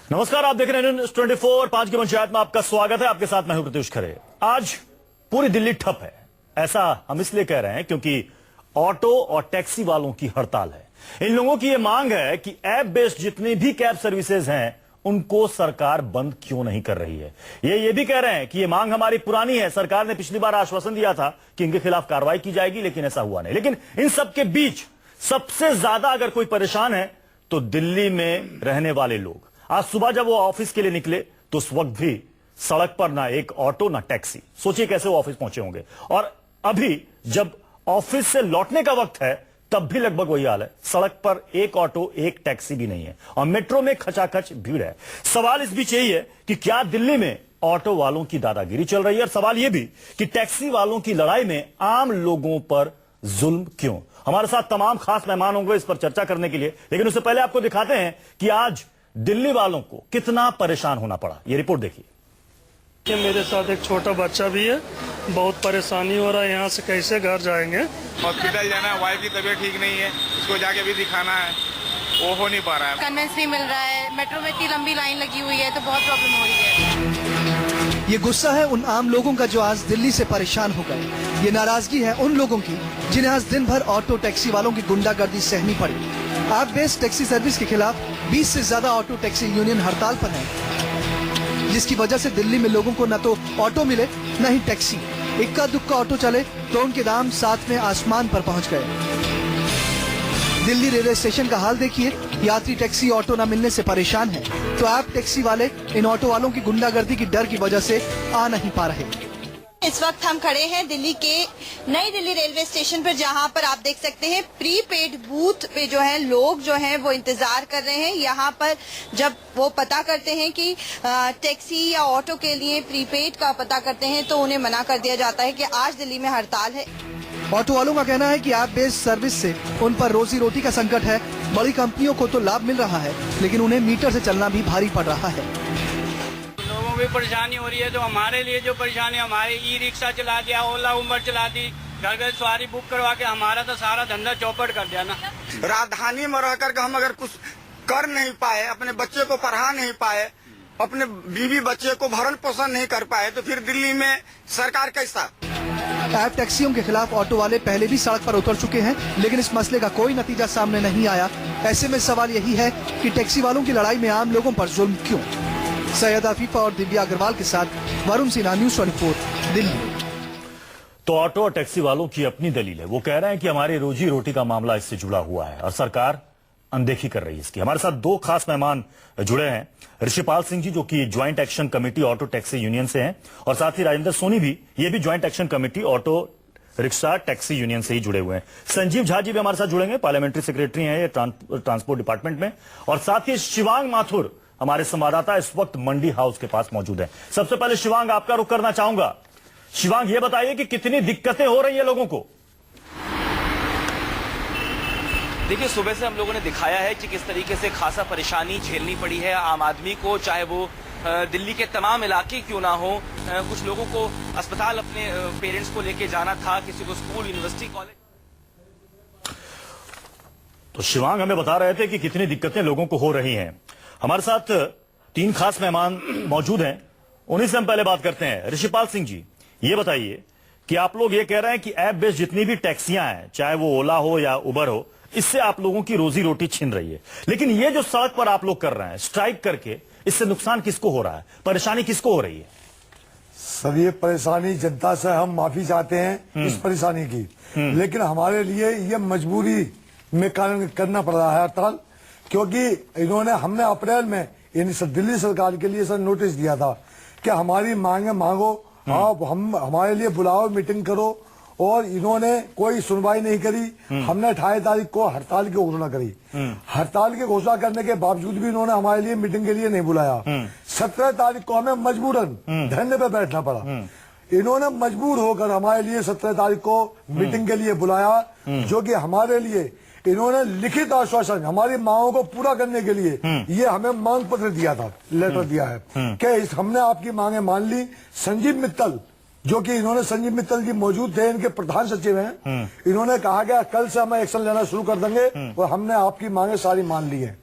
नमस्कार, आप देख रहे हैं न्यूज़ 24 5 की पंचायत में आपका स्वागत है। आपके साथ मैं हूं प्रत्युष खरे। आज पूरी दिल्ली ठप है। ऐसा हम इसलिए कह रहे हैं क्योंकि ऑटो और टैक्सी वालों की हड़ताल है। इन लोगों की यह मांग है कि ऐप बेस्ड जितनी भी कैब सर्विसेज हैं उनको सरकार बंद क्यों नहीं कर रही है। ये भी कह रहे हैं कि ये मांग हमारी पुरानी है। सरकार ने पिछली बार आश्वासन दिया था कि इनके खिलाफ कार्रवाई की जाएगी, लेकिन ऐसा हुआ नहीं। लेकिन इन सबके बीच सबसे ज्यादा अगर कोई परेशान है तो दिल्ली में रहने वाले लोग। आज सुबह जब वो ऑफिस के लिए निकले तो उस वक्त भी सड़क पर ना एक ऑटो ना टैक्सी। सोचिए कैसे वो ऑफिस पहुंचे होंगे। और अभी जब ऑफिस से लौटने का वक्त है तब भी लगभग वही हाल है। सड़क पर एक ऑटो एक टैक्सी भी नहीं है और मेट्रो में खचाखच भीड़ है। सवाल इस बीच यही है कि क्या दिल्ली में ऑटो वालों की दादागिरी चल रही है, और सवाल यह भी कि टैक्सी वालों की लड़ाई में आम लोगों पर जुल्म क्यों। हमारे साथ तमाम खास मेहमान होंगे इस पर चर्चा करने के लिए, लेकिन उससे पहले आपको दिखाते हैं कि आज दिल्ली वालों को कितना परेशान होना पड़ा। ये रिपोर्ट देखिए। मेरे साथ एक छोटा बच्चा भी है, बहुत परेशानी हो रहा है। यहाँ से कैसे घर जाएंगे। हॉस्पिटल जाना है, वाइफ की तबीयत ठीक नहीं है, उसको जाके भी दिखाना है, वो हो नहीं पा रहा है। कन्वेंस नहीं मिल रहा है, मेट्रो में इतनी लंबी लाइन लगी हुई है तो बहुत प्रॉब्लम हो रही है। ये गुस्सा है उन आम लोगों का जो आज दिल्ली से परेशान हो गए। ये नाराजगी है उन लोगों की जिन्हें आज दिन भर ऑटो टैक्सी वालों की गुंडागर्दी सहनी पड़ी। ऐप बेस्ड टैक्सी सर्विस के खिलाफ 20 से ज्यादा ऑटो टैक्सी यूनियन हड़ताल पर है, जिसकी वजह से दिल्ली में लोगों को न तो ऑटो मिले न ही टैक्सी। इक्का दुक्का ऑटो चले तो उनके दाम साथ में आसमान पर पहुंच गए। दिल्ली रेलवे स्टेशन का हाल देखिए। यात्री टैक्सी ऑटो न मिलने से परेशान है तो ऐप टैक्सी वाले इन ऑटो वालों की गुंडागर्दी की डर की वजह से आ नहीं पा रहे। इस वक्त हम खड़े हैं दिल्ली के नई दिल्ली रेलवे स्टेशन पर, जहां पर आप देख सकते हैं प्रीपेड बूथ पे जो है लोग जो हैं वो इंतजार कर रहे हैं। यहाँ पर जब वो पता करते हैं कि टैक्सी या ऑटो के लिए प्रीपेड का पता करते हैं तो उन्हें मना कर दिया जाता है कि आज दिल्ली में हड़ताल है। ऑटो वालों का कहना है कि ऐप बेस्ड सर्विस से उन पर रोजी रोटी का संकट है। बड़ी कंपनियों को तो लाभ मिल रहा है, लेकिन उन्हें मीटर से चलना भी भारी पड़ रहा है। लोगों को परेशानी हो रही है, तो हमारे लिए जो परेशानी, हमारे ई रिक्शा चला दिया, ओला उबर चला दी, घर घर सवारी बुक करवा के हमारा तो सारा धंधा चौपट कर दिया ना। राजधानी में रह कर हम अगर कुछ कर नहीं पाए, अपने बच्चे को पढ़ा नहीं पाए, अपने बीवी बच्चे को भरण पोषण नहीं कर पाए, तो फिर दिल्ली में सरकार कैसा। ऐप टैक्सियों के खिलाफ ऑटो वाले पहले भी सड़क पर उतर चुके हैं, लेकिन इस मसले का कोई नतीजा सामने नहीं आया। ऐसे में सवाल यही है कि टैक्सी वालों की लड़ाई में आम लोगों पर जुल्म क्यों। सैयद आफीफा और दिव्या अग्रवाल के साथ वरुण सिन्हा, न्यूज़ 24 दिल्ली। तो ऑटो और टैक्सी वालों की अपनी दलील है। वो कह रहे हैं कि हमारी रोजी रोटी का मामला इससे जुड़ा हुआ है और सरकार अनदेखी कर रही है इसकी। हमारे साथ दो खास मेहमान जुड़े हैं। ऋषिपाल सिंह जी जो कि joint action committee auto taxi union से हैं, और साथ ही राजेंद्र सोनी भी, ये भी joint action committee auto rickshaw taxi union से ही जुड़े हुए हैं। संजीव झा जी भी हमारे साथ जुड़ेंगे, पार्लियामेंट्री सेक्रेटरी हैं ये ट्रांसपोर्ट डिपार्टमेंट में, और साथ ही शिवांग माथुर हमारे संवाददाता इस वक्त मंडी हाउस के पास मौजूद है। सबसे पहले शिवांग, आपका रुख करना चाहूंगा। शिवांग, ये बताइए कि कितनी दिक्कतें हो रही है लोगों को। देखिए, सुबह से हम लोगों ने दिखाया है कि किस तरीके से खासा परेशानी झेलनी पड़ी है आम आदमी को, चाहे वो दिल्ली के तमाम इलाके क्यों ना हो। कुछ लोगों को अस्पताल अपने पेरेंट्स को लेके जाना था, किसी को स्कूल, यूनिवर्सिटी, कॉलेज। तो शिवांग हमें बता रहे थे कि कितनी दिक्कतें लोगों को हो रही हैं। हमारे साथ तीन खास मेहमान मौजूद हैं, उन्हीं से हम पहले बात करते हैं। ऋषिपाल सिंह जी, ये बताइए कि आप लोग ये कह रहे हैं कि ऐप बेस्ड जितनी भी टैक्सियां हैं, चाहे वो ओला हो या उबर हो, इससे आप लोगों की रोजी रोटी छिन रही है। लेकिन ये जो सड़क पर आप लोग कर रहे हैं स्ट्राइक करके, इससे नुकसान किसको हो रहा है, परेशानी किसको हो रही है? सब ये परेशानी जनता से हम माफी चाहते हैं इस परेशानी की, लेकिन हमारे लिए ये मजबूरी में करना पड़ रहा है हड़ताल, क्योंकि हमने अप्रैल में दिल्ली सरकार के लिए सर नोटिस दिया था कि हमारी मांगे मांगो, आप हमारे लिए बुलाओ, मीटिंग करो, और इन्होंने कोई सुनवाई नहीं करी। हमने 28 तारीख को हड़ताल की घोषणा करी। हड़ताल की घोषणा करने के बावजूद भी इन्होंने हमारे लिए मीटिंग के लिए नहीं बुलाया। 17 तारीख को हमें मजबूरन धरने पे बैठना पड़ा। इन्होंने मजबूर होकर हमारे लिए 17 तारीख को मीटिंग के लिए बुलाया, जो कि हमारे लिए इन्होंने लिखित आश्वासन हमारी मांगों को पूरा करने के लिए ये हमें मांग पत्र दिया था, लेटर दिया है कि हमने आपकी मांगे मान ली। संजीव मित्तल, जो कि संजीव मित्तल जी मौजूद थे, इनके प्रधान सचिव हैं, इन्होंने कहा कि कल से हम एक्शन लेना शुरू कर देंगे और हमने आपकी मांगे सारी मान ली है।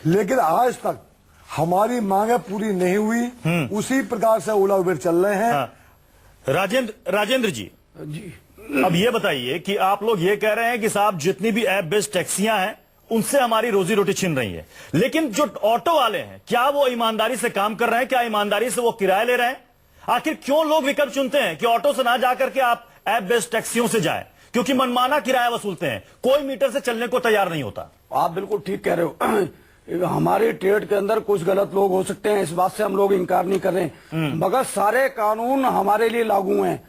लेकिन आज तक हमारी मांगे पूरी नहीं हुई, उसी प्रकार से ओला उबेर चल रहे हैं। हाँ। राजेंद्र जी, अब ये बताइए कि आप लोग ये कह रहे हैं कि साहब जितनी भी ऐप बेस्ड टैक्सियां हैं उनसे हमारी रोजी रोटी छिन रही है, लेकिन जो ऑटो वाले हैं क्या वो ईमानदारी से काम कर रहे हैं? क्या ईमानदारी से वो किराया ले रहे हैं? आखिर क्यों लोग विकल्प चुनते हैं कि ऑटो से ना जाकर के आप ऐप बेस्ड टैक्सियों से जाएं? क्योंकि मनमाना किराया वसूलते हैं, कोई मीटर से चलने को तैयार नहीं होता। आप बिल्कुल ठीक कह रहे हो। हमारे ट्रेड के अंदर कुछ गलत लोग हो सकते हैं, इस बात से हम लोग इनकार नहीं कर रहे हैं, मगर सारे कानून हमारे लिए लागू हैं।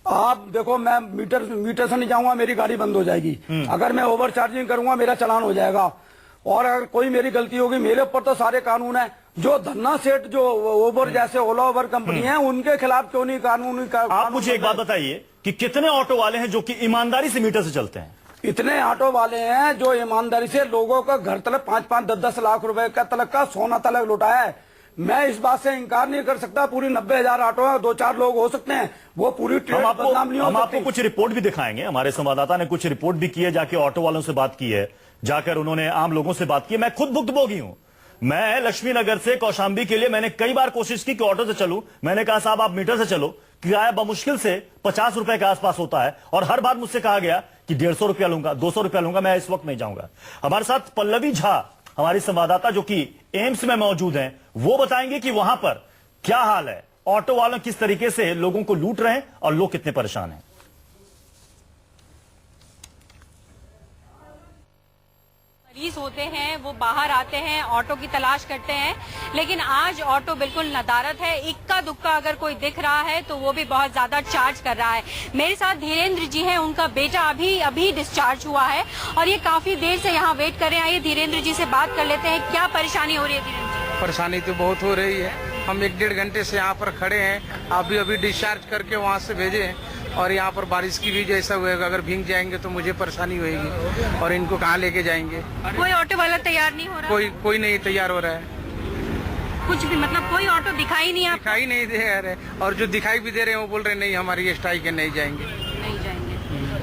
आप देखो, मैं मीटर से नहीं जाऊंगा, मेरी गाड़ी बंद हो जाएगी। अगर मैं ओवर चार्जिंग करूंगा, मेरा चालान हो जाएगा। और अगर कोई मेरी गलती होगी, मेरे ऊपर तो सारे कानून है। जो धन्ना सेठ, जो ओवर जैसे ओला ओवर कंपनी है, उनके खिलाफ क्यों नहीं कानून? आप मुझे एक बात बताइए कि कितने ऑटो वाले हैं जो कि ईमानदारी से मीटर से चलते हैं? इतने ऑटो वाले हैं जो ईमानदारी से लोगों का घर तलक 5-5, 10-10 लाख रुपए का तलक का सोना तलक लुटाया है। मैं इस बात से इंकार नहीं कर सकता। पूरी 90,000 ऑटो है, 2-4 लोग हो सकते हैं, वो पूरी ट्रेड बदनाम नहीं हो सकती। हम आपको कुछ रिपोर्ट भी दिखाएंगे। हमारे संवाददाता ने कुछ रिपोर्ट भी की है, जाके ऑटो वालों से बात की है, जाकर उन्होंने आम लोगों से बात की है। मैं खुद भुक्तभोगी हूं। मैं लक्ष्मी नगर से कौशाम्बी के लिए मैंने कई बार कोशिश की कि ऑटो से चलूं। मैंने कहा साहब आप मीटर से चलो, किराया बमुश्किल से 50 रुपए के आसपास होता है, और हर बार मुझसे कहा गया कि 150 रुपया लूंगा, 200 रुपया लूंगा, मैं इस वक्त नहीं जाऊंगा। हमारे साथ पल्लवी झा, हमारी संवाददाता जो कि एम्स में मौजूद हैं, वो बताएंगे कि वहां पर क्या हाल है, ऑटो वालों किस तरीके से लोगों को लूट रहे हैं और लोग कितने परेशान हैं। मरीज होते हैं वो बाहर आते हैं, ऑटो की तलाश करते हैं, लेकिन आज ऑटो बिल्कुल नदारद है। इक्का दुक्का अगर कोई दिख रहा है तो वो भी बहुत ज्यादा चार्ज कर रहा है। मेरे साथ धीरेन्द्र जी हैं, उनका बेटा अभी डिस्चार्ज हुआ है और ये काफी देर से यहाँ वेट कर रहे हैं। आइए धीरेन्द्र जी से बात कर लेते हैं, क्या परेशानी हो रही है धीरेन्द्र जी? परेशानी तो बहुत हो रही है। हम 1-1.5 घंटे से यहाँ पर खड़े हैं, अभी डिस्चार्ज करके वहाँ से भेजे हैं, और यहाँ पर बारिश की भी जैसा हुएगा, अगर भीग जाएंगे तो मुझे परेशानी होगी, और इनको कहाँ लेके जाएंगे? कोई ऑटो वाला तैयार नहीं हो रहा? कोई नहीं तैयार हो रहा है, कुछ भी, मतलब कोई ऑटो दिखाई नहीं, दिखाई नहीं दे रहे, और जो दिखाई भी दे रहे हैं वो बोल रहे नहीं हमारी स्ट्राइक है, नहीं जाएंगे।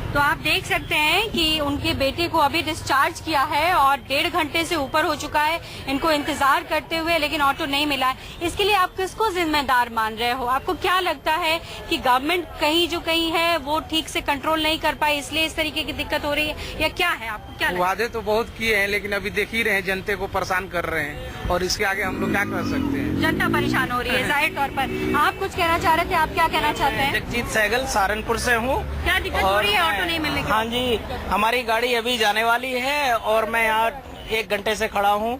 तो आप देख सकते हैं कि उनके बेटे को अभी डिस्चार्ज किया है और 1.5 घंटे से ऊपर हो चुका है इनको इंतजार करते हुए, लेकिन ऑटो नहीं मिला है। इसके लिए आप किसको जिम्मेदार मान रहे हो? आपको क्या लगता है कि गवर्नमेंट कहीं है वो ठीक से कंट्रोल नहीं कर पाई, इसलिए इस तरीके की दिक्कत हो रही है, या क्या है? आपको क्या लगता है? वादे तो बहुत किए हैं, लेकिन अभी देख ही रहे हैं जनते को परेशान कर रहे हैं, और इसके आगे हम लोग क्या कर सकते हैं? जनता परेशान हो रही है जाहिर तौर पर। आप कुछ कहना चाह रहे थे, आप क्या कहना चाहते हैं? जगजीत सहगल सहारनपुर से हूँ। क्या दिक्कत हो रही है ऑटो नहीं मिलने की? हाँ जी, हमारी गाड़ी अभी जाने वाली है और मैं यहाँ 1 घंटे से खड़ा हूँ,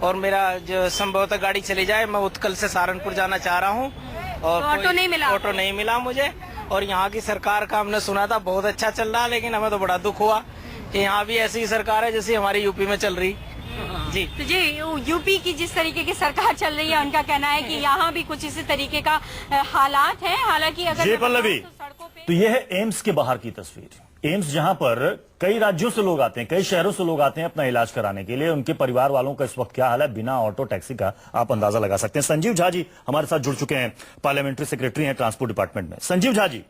और मेरा जो संभवतः गाड़ी चली जाए, मैं उत्कल से सहारनपुर जाना चाह रहा हूँ, और तो ऑटो नहीं मिला मुझे। और यहाँ की सरकार का हमने सुना था बहुत अच्छा चल रहा, लेकिन हमें तो बड़ा दुख हुआ कि यहाँ भी ऐसी सरकार है जैसी हमारी यूपी में चल रही जी। तो जी यूपी की जिस तरीके की सरकार चल रही है, उनका कहना है कि यहाँ भी कुछ इसी तरीके का हालात है। हालांकि अगर पल्लवी, तो यह है एम्स के बाहर की तस्वीर। एम्स जहां पर कई राज्यों से लोग आते हैं, कई शहरों से लोग आते हैं अपना इलाज कराने के लिए। उनके परिवार वालों का इस वक्त क्या हाल है, बिना ऑटो टैक्सी का आप अंदाजा लगा सकते हैं। संजीव झा जी हमारे साथ जुड़ चुके हैं, पार्लियामेंट्री सेक्रेटरी हैं ट्रांसपोर्ट डिपार्टमेंट में। संजीव झा जी,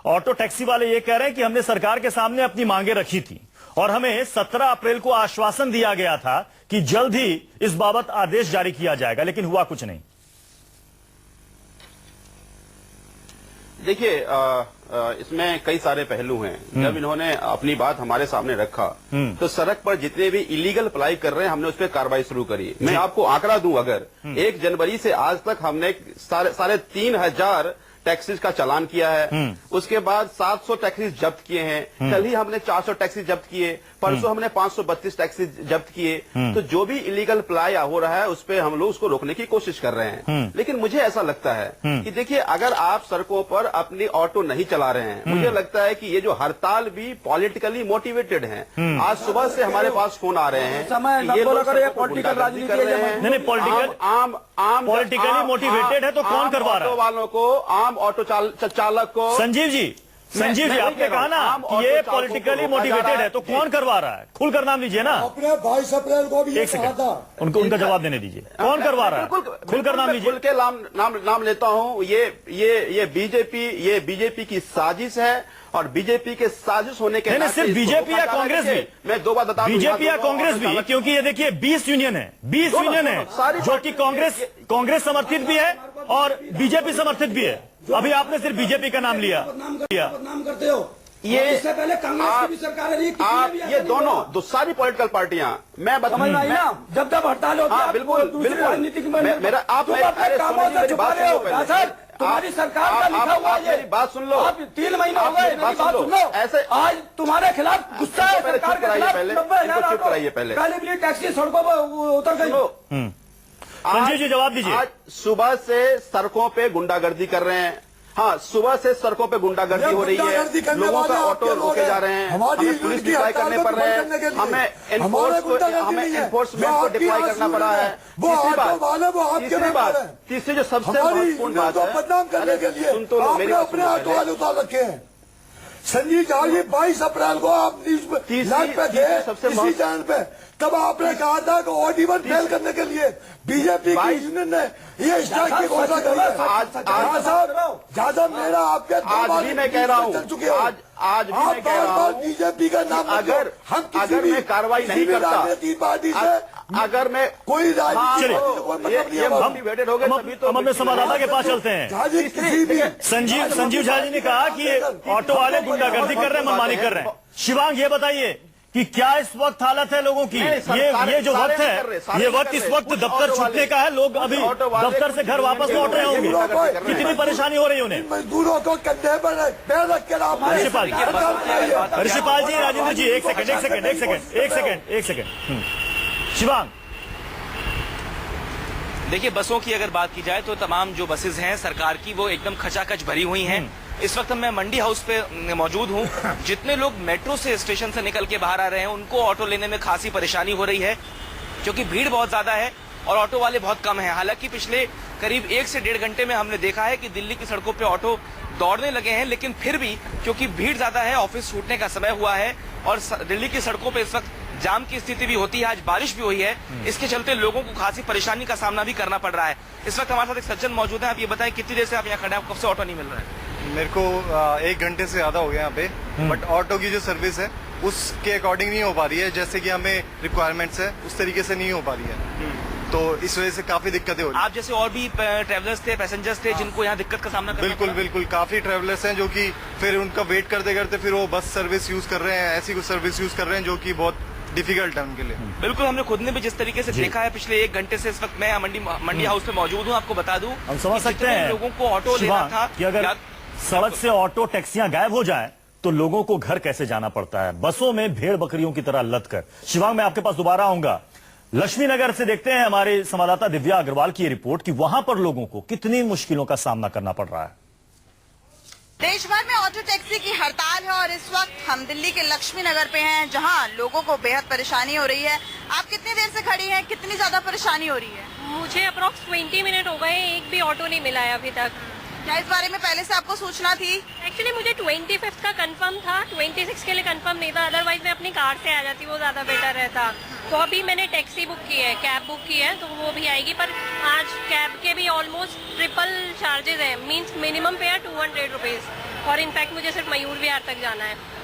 ऑटो टैक्सी वाले ये कह रहे हैं कि हमने सरकार के सामने अपनी मांगे रखी थी और हमें 17 अप्रैल को आश्वासन दिया गया था कि जल्द ही इस बाबत आदेश जारी किया जाएगा, लेकिन हुआ कुछ नहीं। देखिए, इसमें कई सारे पहलू हैं। जब इन्होंने अपनी बात हमारे सामने रखा तो सड़क पर जितने भी इलीगल अप्लाई कर रहे हैं, हमने उस पर कार्रवाई शुरू करी। मैं आपको आंकड़ा दूं, अगर 1 जनवरी से आज तक हमने 3,500 टैक्सीज का चालान किया है। उसके बाद 700 टैक्सीज जब्त किए हैं। कल ही हमने 400 टैक्सी जब्त किए, परसों हमने 532 टैक्सी जब्त किए। तो जो भी इलीगल अप्लाई हो रहा है उस पर हम लोग उसको रोकने की कोशिश कर रहे हैं। लेकिन मुझे ऐसा लगता है कि देखिए, अगर आप सड़कों पर अपनी ऑटो नहीं चला रहे हैं, मुझे लगता है कि ये जो हड़ताल भी पॉलिटिकली मोटिवेटेड है। आज सुबह से हमारे पास फोन आ रहे हैं, ये लोग पॉलिटिकल राजनीति कर रहे हैं। नहीं, पॉलिटिकली मोटिवेटेड है तो कौन करवा रहा है? ऑटो वालों को, आम ऑटो चालक को। संजीव जी, संजीव जी, आपने कहा ना कि ये पॉलिटिकली मोटिवेटेड है, तो कौन करवा रहा है? खुलकर नाम लीजिए ना। अपने 22 अप्रैल को भी एक सेकंड, उनका जवाब देने दीजिए। कौन करवा रहा है? खुलकर नाम लीजिए। खुल के नाम लेता हूँ। ये बीजेपी की साजिश है, और बीजेपी के साजिश होने के नहीं, सिर्फ बीजेपी या कांग्रेस भी? मैं 2 बात बता दूं, बीजेपी या कांग्रेस भी, क्योंकि ये देखिए 20 यूनियन है, 20 यूनियन है जो कि कांग्रेस समर्थित भी है और बीजेपी समर्थित भी है। अभी आपने सिर्फ बीजेपी का नाम लिया। नाम करते हो ये इससे पहले कांग्रेस की भी सरकार रही, आप ये दोनों सारी पॉलिटिकल पार्टियां, मैं समझ में आई ना, जब हड़ताल होती है बिल्कुल राजनीतिक मेरा आप मेरी बात सुनो पहले। तुम्हारी सरकार का लिखा हुआ मेरी बात सुन लो। आप 3 महीने हो गए, मेरी बात सुन लो। ऐसे आज तुम्हारे खिलाफ गुस्सा है सरकार के खिलाफ। चुप कराइए पहले। पहले टैक्सी सड़कों पर उतर गई। संजीव जी जवाब दीजिए। आज सुबह से सड़कों पे गुंडागर्दी कर रहे हैं। हाँ, सुबह से सड़कों पे गुंडागर्दी हो रही है, लोगों का ऑटो रोके जा रहे हैं, हमें पुलिस डिप्लॉय करने पड़ रहे हैं, हमें एनफोर्समेंट को डिप्लॉय करना पड़ा है। तीसरी जो सबसे महत्वपूर्ण बात है, सुन तो लो मेरी बात अपने ऑटो वाले उतार रखे हैं। संजीव जी 22 अप्रैल को आप लाइव पे थे सबसे इसी चैनल पे, तब आपने कहा था कि ऑडिबल फेल करने के लिए बीजेपी की यूनियन ने ये स्ट्राइक की घोषणा करी है। आज ज्यादा मेरा आपके आज भी मैं कह रहा हूँ, आज भी मैं कह रहा हूँ, बीजेपी का नाम अगर मैं कार्रवाई नहीं करता, पार्टी से अगर मैं कोई ये मोटिवेटेड हो गए तभी तो हम अपने संवाददाता के पास चलते हैं। संजीव झा जी ने कहा कि ये ऑटो वाले गुंडागर्दी कर रहे हैं, मनमानी कर रहे हैं। शिवांग ये बताइए कि क्या इस वक्त हालत है लोगों की? ये जो वक्त है, ये वक्त इस वक्त दफ्तर छूटने का है, लोग अभी दफ्तर से घर वापस लौट रहे होंगे, कितनी परेशानी हो रही है उन्हें? मजदूरों को कंधे पर पैर रख के ऋषिपाल जी, राजेंद्र जी, एक सेकंड। शिवांग, देखिए, बसों की अगर बात की जाए तो तमाम जो बसेज हैं सरकार की वो एकदम खचाखच भरी हुई हैं। इस वक्त मैं मंडी हाउस पे मौजूद हूं। जितने लोग मेट्रो से स्टेशन से निकल के बाहर आ रहे हैं उनको ऑटो लेने में खासी परेशानी हो रही है, क्योंकि भीड़ बहुत ज्यादा है और ऑटो वाले बहुत कम हैं। हालांकि पिछले करीब 1 से 1.5 घंटे में हमने देखा है कि दिल्ली की सड़कों पे ऑटो दौड़ने लगे हैं, लेकिन फिर भी क्योंकि भीड़ ज्यादा है, ऑफिस छूटने का समय हुआ है और दिल्ली की सड़कों पे इस वक्त जाम की स्थिति भी होती है। आज बारिश भी हुई है, इसके चलते लोगों को खासी परेशानी का सामना भी करना पड़ रहा है। इस वक्त हमारे साथ एक सज्जन मौजूद है। आप ये बताएं, कितनी देर से आप यहाँ खड़े हैं, कब से ऑटो नहीं मिल रहा है? मेरे को 1 घंटे से ज्यादा हो गया यहाँ पे, बट ऑटो की जो सर्विस है उसके अकॉर्डिंग नहीं हो पा रही है, जैसे कि हमें रिक्वायरमेंट्स है उस तरीके से नहीं हो पा रही है, तो इस वजह से काफी दिक्कतें हो रही है। आप जैसे और भी ट्रैवलर्स थे, पैसेंजर्स थे जिनको यहाँ दिक्कत का सामना करना बिल्कुल काफी ट्रैवलर्स हैं जो कि फिर उनका वेट करते करते फिर वो बस सर्विस यूज कर रहे हैं, ऐसी कुछ सर्विस यूज कर रहे हैं जो कि बहुत डिफिकल्ट है उनके लिए। बिल्कुल, हमने खुद ने भी जिस तरीके से देखा है पिछले 1 घंटे से इस वक्त मैं मंडी हाउस पे मौजूद हूँ। आपको बता दूं, हम समझ सकते हैं लोगों को ऑटो लेना था कि अगर सड़क से ऑटो टैक्सियां गायब हो जाएं तो लोगों को घर कैसे जाना पड़ता है, बसों में भेड़ बकरियों की तरह लद कर। शिवांग, मैं आपके पास दोबारा आऊंगा। लक्ष्मी नगर से देखते हैं हमारे संवाददाता दिव्या अग्रवाल की रिपोर्ट कि वहां पर लोगों को कितनी मुश्किलों का सामना करना पड़ रहा है। देश भर में ऑटो टैक्सी की हड़ताल है और इस वक्त हम दिल्ली के लक्ष्मी नगर पे हैं, जहां लोगों को बेहद परेशानी हो रही है। आप कितनी देर से खड़ी हैं, कितनी ज्यादा परेशानी हो रही है? मुझे अप्रोक्स 20 मिनट हो गए, एक भी ऑटो नहीं मिला है अभी तक। क्या इस बारे में पहले से आपको सूचना थी? एक्चुअली मुझे 25 का कंफर्म था, 26 के लिए कंफर्म नहीं था, अदरवाइज मैं अपनी कार से आ जाती, वो ज्यादा बेटर रहता। तो अभी मैंने टैक्सी बुक की है, कैब बुक की है, तो वो भी आएगी, पर आज कैब के भी ऑलमोस्ट ट्रिपल चार्जेस है, मीन्स मिनिमम फेयर 200 रुपीज, और इनफैक्ट मुझे सिर्फ मयूर विहार तक जाना है।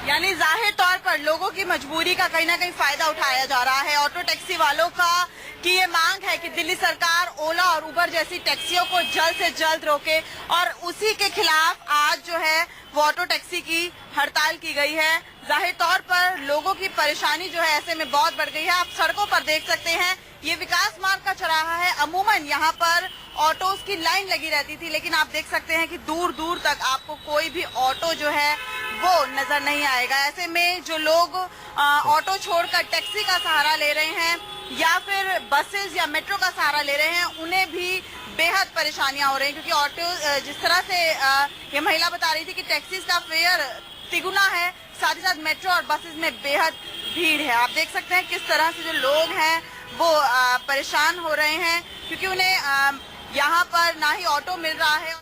यानी जाहिर तौर पर लोगों की मजबूरी का कहीं ना कहीं फायदा उठाया जा रहा है ऑटो टैक्सी वालों का, कि ये मांग है कि दिल्ली सरकार ओला और उबर जैसी टैक्सियों को जल्द से जल्द रोके, और उसी के खिलाफ आज जो है वो ऑटो टैक्सी की हड़ताल की गई है। जाहिर तौर पर लोगों की परेशानी जो है ऐसे में बहुत बढ़ गई है। आप सड़कों पर देख सकते हैं, ये विकास मार्ग का चौराहा है। अमूमन यहाँ पर ऑटोज की लाइन लगी रहती थी, लेकिन आप देख सकते हैं कि दूर दूर तक आपको कोई भी ऑटो जो है वो नजर नहीं आएगा। ऐसे में जो लोग ऑटो छोड़कर टैक्सी का सहारा ले रहे हैं या फिर बसेस या मेट्रो का सहारा ले रहे हैं, उन्हें भी बेहद परेशानियां हो रही हैं, क्योंकि ऑटो जिस तरह से ये महिला बता रही थी कि टैक्सी का फेयर तिगुना है, साथ ही साथ मेट्रो और बसेस में बेहद भीड़ है। आप देख सकते हैं किस तरह से जो लोग हैं वो परेशान हो रहे हैं, क्योंकि उन्हें यहाँ पर ना ही ऑटो मिल रहा है।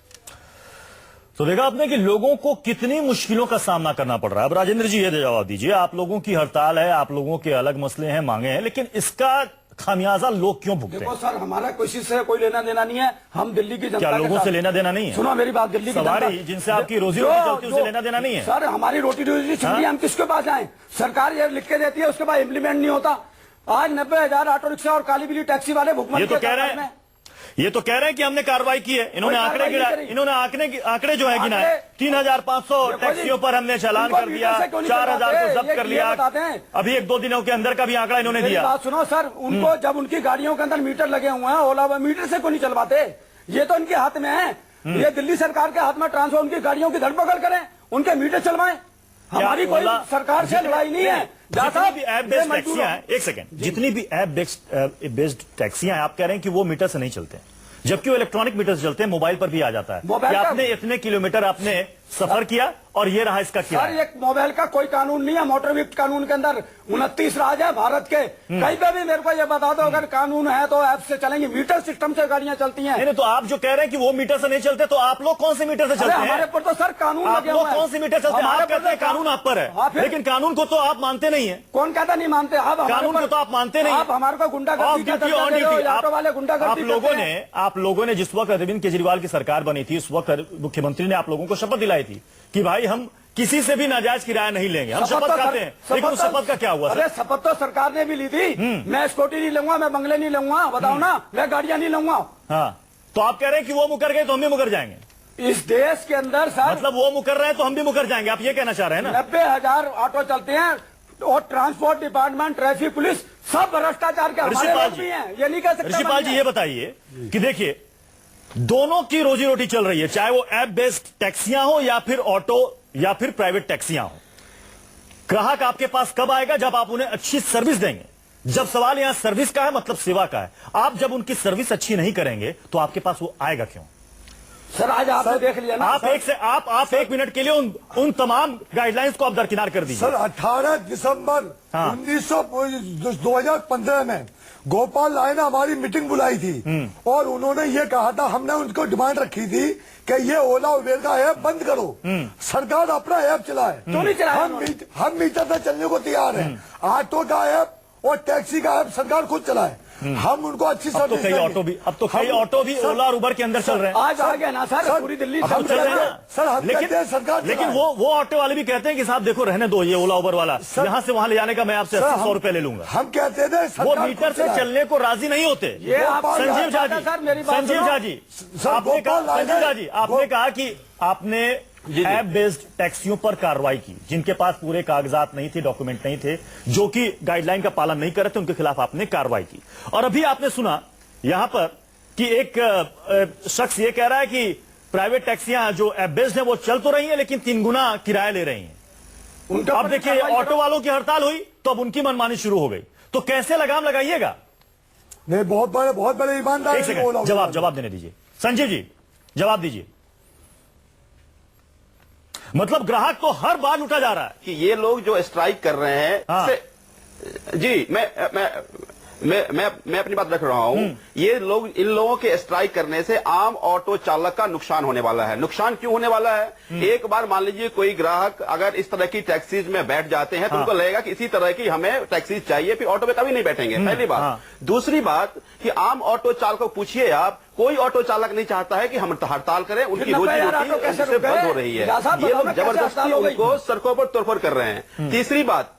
तो देखा आपने कि लोगों को कितनी मुश्किलों का सामना करना पड़ रहा है। अब राजेंद्र जी ये जवाब दीजिए, आप लोगों की हड़ताल है, आप लोगों के अलग मसले हैं, मांगे हैं, लेकिन इसका खामियाजा लोग क्यों भुगते देखो हैं? सर, हमारा किसी से कोई लेना देना नहीं है। हम दिल्ली की जनता क्या के लोगों साथ- से लेना देना नहीं है? सुनो मेरी बात, दिल्ली की सवारी जनता- जिनसे आपकी रोजी रोटी चलती है उससे लेना देना नहीं है? सर, हमारी रोटी रोजी चल रही है, हम किसके पास जाएं? सरकार ये लिख के देती है, उसके बाद इम्प्लीमेंट नहीं होता। आज 90,000 ऑटो रिक्शा और काली बिल्ली टैक्सी वाले भुखमरी ये तो के कह रहे कगार में- हैं, ये तो कह रहे हैं कि हमने कार्रवाई की है। इन्होंने कोई आंकड़े कार्रवाई गिनाए, नहीं करी। इन्होंने आंकड़े जो है गिनाए, 3,500 देखो जी, टैक्सियों पर हमने चालान उनको कर दिया, मीटर से क्यों नहीं 4,000 को करवाते? जब्त ये कर लिया। बताते हैं। अभी 1-2 दिनों के अंदर का भी आंकड़ा इन्होंने मेरी दिया। बात सुनो सर, उनको जब उनकी गाड़ियों के अंदर मीटर लगे हुए हैं, ओला मीटर से क्यों नहीं चलवाते? ये तो इनके हाथ में है। ये दिल्ली सरकार के हाथ में ट्रांसफर, उनकी गाड़ियों की धरपकड़ करें, उनके मीटर चलवाएं। हमारी कोई ओला- सरकार से लड़ाई नहीं है। जितनी भी ऐप बेस्ड टैक्सियां हैं, एक सेकंड, जितनी भी ऐप बेस्ड टैक्सियां हैं, आप कह रहे हैं कि वो मीटर से नहीं चलते, जबकि वो इलेक्ट्रॉनिक मीटर से चलते हैं, मोबाइल पर भी आ जाता है मोबाइल कि का- आपने इतने किलोमीटर आपने सफर किया और ये रहा इसका सर, किराया। एक मोबाइल का कोई कानून नहीं है। मोटर व्हीकल कानून के अंदर 29 राज्य है भारत के। कहीं पे भी मेरे को ये बता दो, अगर कानून है तो ऐप से चलेंगी। मीटर सिस्टम से गाड़ियां चलती हैं। नहीं, तो आप जो कह रहे हैं कि वो मीटर से नहीं चलते, तो आप लोग कौन से मीटर से अरे चलते हैं? हमारे पर तो सर कानून आप लगे लोग हुए हैं। कौन से मीटर चलते हैं? हमारे आप कहते पर हैं तो कानून आप पर हाँ, है, फिर? लेकिन कानून को तो आप मानते नहीं है। कौन कहता नहीं मानते? आप हमारे कानून पर- को तो आप मानते नहीं। आप हमारे को गुंडागर्दी का दर्जा दे रहे हो, ऑटो वाले गुंडागर्दी करते हैं। आप लोगों ने जिस वक्त अरविंद केजरीवाल की सरकार बनी थी, उस वक्त मुख्यमंत्री ने आप लोगों को शपथ दिलाई थी कि भाई हम किसी से भी नाजायज किराया नहीं लेंगे, हम शपथ तो करते हैं। लेकिन उस शपथ का क्या हुआ सर? अरे शपथ तो सरकार ने भी ली थी। मैं स्कूटी नहीं लूंगा, मैं बंगले नहीं लूंगा, बताओ ना, मैं गाड़ियां नहीं लूंगा। हाँ, तो आप कह रहे हैं कि वो मुकर गए तो हम भी मुकर जाएंगे। इस देश के अंदर सर मतलब वो मुकर रहे हैं तो हम भी मुकर जाएंगे, आप ये कहना चाह रहे हैं ना? 90,000 ऑटो चलते हैं और ट्रांसपोर्ट डिपार्टमेंट, ट्रैफिक पुलिस सब भ्रष्टाचार के हमारे ऋषिपाल लोग जी, भी हैं। ये नहीं कह सकता ऋषिपाल मैं जी ये बताइए कि देखिए, दोनों की रोजी रोटी चल रही है, चाहे वो ऐप बेस्ड टैक्सियां हो या फिर ऑटो या फिर प्राइवेट टैक्सियां हो। ग्राहक आपके पास कब आएगा? जब आप उन्हें अच्छी सर्विस देंगे। जब सवाल यहां सर्विस का है, मतलब सेवा का है। आप जब उनकी सर्विस अच्छी नहीं करेंगे तो आपके पास वो आएगा क्यों? सर, आज आपने देख लिया ना। आप एक मिनट के लिए उन तमाम गाइडलाइंस को आप दरकिनार कर दीजिए। सर 18 दिसंबर हाँ। 2015 में गोपाल राय ने हमारी मीटिंग बुलाई थी और उन्होंने ये कहा था, हमने उनको डिमांड रखी थी कि ये ओला उबेर का ऐप बंद करो। सरकार अपना ऐप चलाए, क्यों नहीं चलाया? हम मीटर से चलने को तैयार हैं। ऑटो का ऐप और टैक्सी का ऐप सरकार खुद चलाए, हम उनको अच्छी अब तो सर्विस कई देंगे। ऑटो भी ओला और उबर के अंदर चल रहे हैं। आज आ गया ना सर, पूरी दिल्ली अब तो सब चल रहे हैं चल ना। सर, हम कहते हैं सरकार लेकिन चलाए। वो ऑटो वाले भी कहते हैं कि साहब देखो रहने दो, ये ओला उबर वाला यहां से वहां ले जाने का मैं आपसे सर, 80-100 रुपए ले लूंगा। हम कहते थे वो सरकार मीटर खुद से चलाए। चलने को राजी नहीं होते। ये आप संजीव झा जी, सर, मेरी बात संजीव सुनो। झा जी, सर, आपने कहा, गोपाल राय संजीव झा ने- जी, आपने कहा कि आपने ऐप बेस्ड टैक्सियों पर कार्रवाई की, जिनके पास पूरे कागजात नहीं थे, डॉक्यूमेंट नहीं थे, जो कि गाइडलाइन का पालन नहीं कर रहे थे, उनके खिलाफ आपने कार्रवाई की। और अभी आपने सुना यहां पर कि एक शख्स ये कह रहा है कि प्राइवेट टैक्सियां जो ऐप बेस्ड है वो चल तो रही हैं, लेकिन 3 गुना किराया ले रही हैं। अब देखिए, ऑटो वालों की हड़ताल हुई तो अब उनकी मनमानी शुरू हो गई, तो कैसे लगाम लगाइएगा? नहीं, बहुत बड़े ईमानदार एक सेकंड, जवाब देने दीजिए। संजीव जी, जवाब दीजिए। मतलब ग्राहक तो हर बार लूटा जा रहा है कि ये लोग जो स्ट्राइक कर रहे हैं हाँ। जी मैं अपनी बात रख रहा हूं। ये लोग, इन लोगों के स्ट्राइक करने से आम ऑटो चालक का नुकसान होने वाला है। नुकसान क्यों होने वाला है? एक बार मान लीजिए कोई ग्राहक अगर इस तरह की टैक्सीज में बैठ जाते हैं तो उनको लगेगा कि इसी तरह की हमें टैक्सीज चाहिए, फिर ऑटो में कभी नहीं बैठेंगे, पहली बात। दूसरी बात कि आम ऑटो चालक को पूछिए आप, कोई ऑटो चालक नहीं चाहता है कि हम हड़ताल करें, उनकी रोजी रोटी उनसे बंद हो रही है। ये लोग जबरदस्ती उनको सड़कों पर तोड़फोड़ कर रहे हैं। तीसरी बात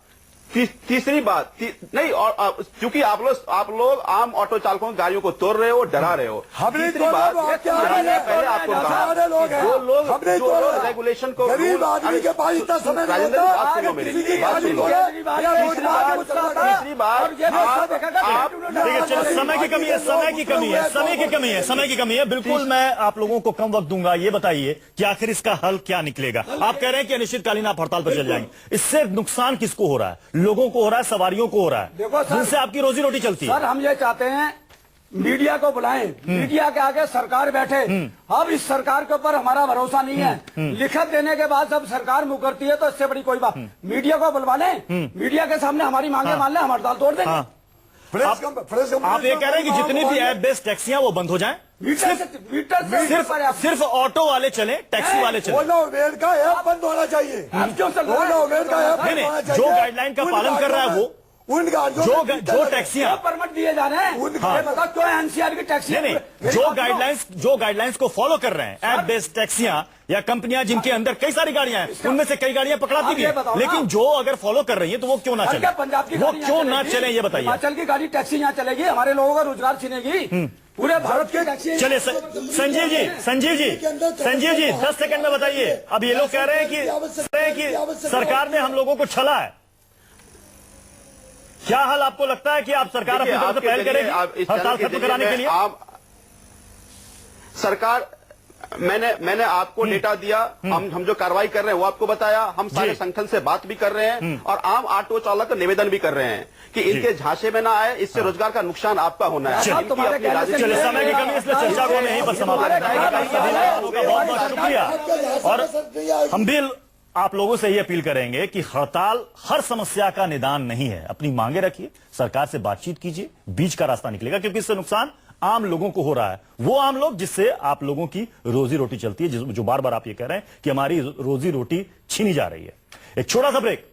नहीं, और चूंकि आप लोग आम ऑटो चालकों की गाड़ियों को तोड़ रहे हो, डरा रहे हो। तीसरी बात, पहले आपको कहा, जो लोग रेगुलेशन को, गरीब आदमी के पास इतना समय नहीं राजेंद्र होता। बात सुनो मेरी, किसी की बात गाड़ी सुनो। में तीसरी बात, ठीक है, चलो, समय की कमी है, बिल्कुल मैं आप लोगों को कम वक्त दूंगा। ये बताइए कि आखिर इसका हल क्या निकलेगा? आप कह रहे हैं कि अनिश्चितकालीन आप हड़ताल पर चल जाएंगे, इससे नुकसान किसको हो रहा है? लोगों को हो रहा है, सवारियों को हो रहा है, देखो सर, जिनसे आपकी रोजी रोटी चलती है। सर, हम ये चाहते हैं मीडिया को बुलाएं, मीडिया के आगे सरकार बैठे। अब इस सरकार के ऊपर हमारा भरोसा नहीं है। लिखत देने के बाद जब सरकार मुकरती है तो इससे बड़ी कोई बात। मीडिया को बुलवा लें, मीडिया के सामने हमारी मांगे मान लें, हम हड़ताल तोड़ देंगे। आप ये कह रहे हैं कि जितनी भी ऐप बेस्ड टैक्सियां वो बंद हो जाएं? सिर्फ ऑटो वाले चले, टैक्सी वाले चले। ओला उबेर का ऐप बंद होना चाहिए। ओला उबेर का ऐप बंद होना चाहिए। जो गाइडलाइन का पालन कर रहा है वो, उन गाड़ियों जो टैक्सियां परमिट दिए जा रहे हैं, बताओ क्यों एनसीआर की टैक्सी? नहीं, जो गाइडलाइंस को फॉलो कर रहे हैं, ऐप बेस्ड टैक्सियां या कंपनियां जिनके अंदर कई सारी गाड़ियां हैं, उनमें से कई गाड़ियां पकड़ाती भी हैं, लेकिन जो अगर फॉलो कर रही है तो वो क्यों ना चले? पंजाब की वो क्यों ना चले ये बताइए। हिमाचल की गाड़ी टैक्सी यहाँ चलेगी, हमारे लोगों का रोजगार छीनेगी, पूरे भारत के टैक्सी। चलिए संजीव जी 10 सेकंड में बताइए। अब ये लोग कह रहे हैं कि सरकार ने हम लोगों को छला है। क्या हाल आपको लगता है कि आप सरकार अपनी तरफ से पहल करेगी हड़ताल खत्म कराने के लिए? सरकार, मैंने आपको डेटा दिया, हम जो कार्रवाई कर रहे हैं वो आपको बताया, हम सारे संगठन से बात भी कर रहे हैं और आम ऑटो चालक को निवेदन भी कर रहे हैं कि इनके झांसे में ना आए, इससे रोजगार का नुकसान आपका होना है। चलिए समय की कमी, इसलिए चर्चा को हमें यहीं पर समाप्त का बहुत बहुत शुक्रिया। और हम भी आप लोगों से ये अपील करेंगे कि हड़ताल हर समस्या का निदान नहीं है। अपनी मांगे रखिए, सरकार से बातचीत कीजिए, बीच का रास्ता निकलेगा, क्योंकि इससे नुकसान आम लोगों को हो रहा है। वो आम लोग जिससे आप लोगों की रोजी रोटी चलती है, जो बार बार आप ये कह रहे हैं कि हमारी रोजी रोटी छीनी जा रही है। एक छोटा सा ब्रेक,